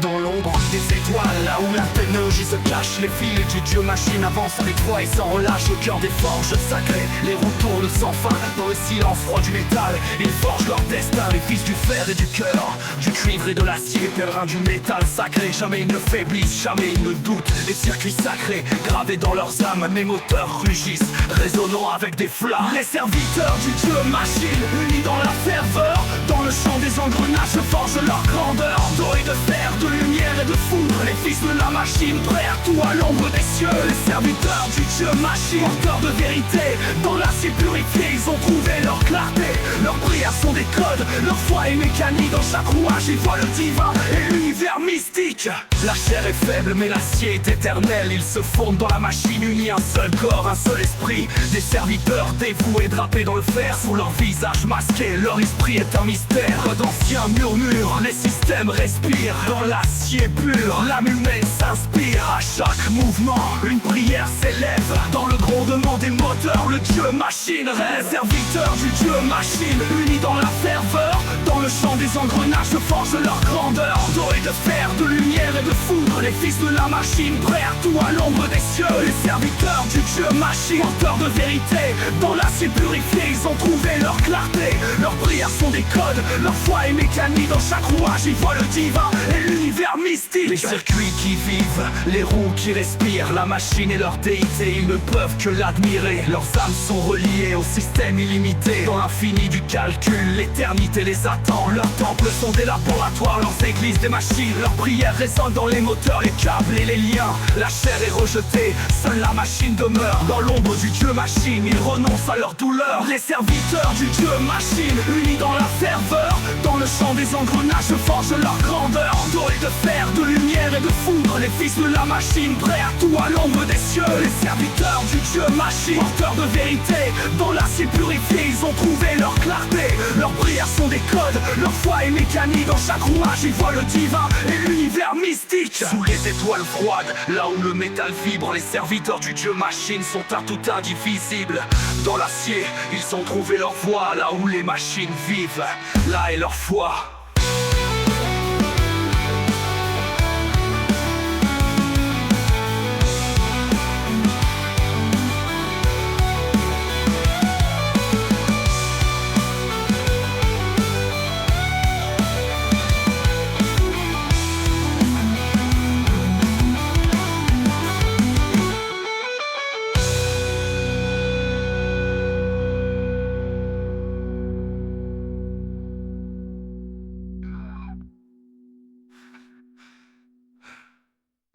dans l'ombre des étoiles, là où la technologie se cache. Les fils du dieu machine avancent avec foi et sans relâche au cœur des forges sacrées. Les roues tournent sans fin dans le silence froid du métal. Ils forgent leur destin, les fils du fer et du cœur, du cuivre et de l'acier, pèlerins du métal sacré. Jamais ils ne faiblissent, jamais ils ne doutent. Les circuits sacrés gravés dans leurs âmes, mes moteurs rugissent, résonnant avec des flammes. Les serviteurs du dieu machine, unis dans la ferveur, dans le champ des engrenages forgent leur grandeur. D'eau et de fer, de lumière et de foudre, les fils de la machine, prêts à tout à l'ombre des cieux. Les serviteurs du dieu machine, porteurs de vérité, dans l'acier purifié, ils ont trouvé leur clarté. Leurs prières sont des codes, leur foi est mécanique. Dans chaque rouage, ils voient le divin et l'univers mystique. La chair est faible, mais l'acier est éternel. Ils se fondent dans la machine, unis un seul corps, un seul esprit. Des serviteurs dévoués, drapés dans le fer, sous leur visage masqué, leur esprit est un mystère. D'anciens murmures, les systèmes respirent. Dans l'acier pur, l'âme humaine s'inspire. À chaque mouvement, une prière s'élève. Dans le grondement des moteurs, le dieu machine rêve. Serviteurs du dieu machine, unis dans la ferveur, dans le champ des engrenages forgent leur grandeur. D'eau et de fer, de lumière et de foudre, les fils de la machine, prêts à tout à l'ombre des cieux. Les serviteurs du dieu machine, porteurs de vérité, dans l'acier purifié, ils ont trouvé leur clarté. Leurs prières sont des codes, leur foi est mécanique. Dans chaque rouage, ils voient le divin et l'univers mystique. Les circuits qui vivent, les roues qui respirent, la machine et leur déité, ils ne peuvent que l'admirer. Leurs âmes sont reliées au système illimité. Dans l'infini du calcul, l'éternité les attend. Leurs temples sont des laboratoires, leurs églises des machines. Leurs prières résonnent dans les moteurs, les câbles et les liens. La chair est rejetée, seule la machine demeure. Dans l'ombre du dieu machine, ils renoncent à leur douleur. Les serviteurs du dieu machine, unis dans la ferveur, dans le champ des engrenages forgent leur grandeur. D'eau et de fer, de lumière et de foudre, les fils de la machine, prêts à tout à l'ombre des cieux. Les serviteurs du dieu machine, porteurs de vérité, dans l'acier purifié, ils ont trouvé leur clarté. Leurs prières sont des codes, leur foi est mécanique. Dans chaque rouage, ils voient le divin et l'univers mystique. Sous les étoiles froides, là où le métal vibre, les serviteurs du dieu machine sont à tout indivisibles. Dans l'acier, ils ont trouvé leur voie, là où les machines vivent, là est leur foi.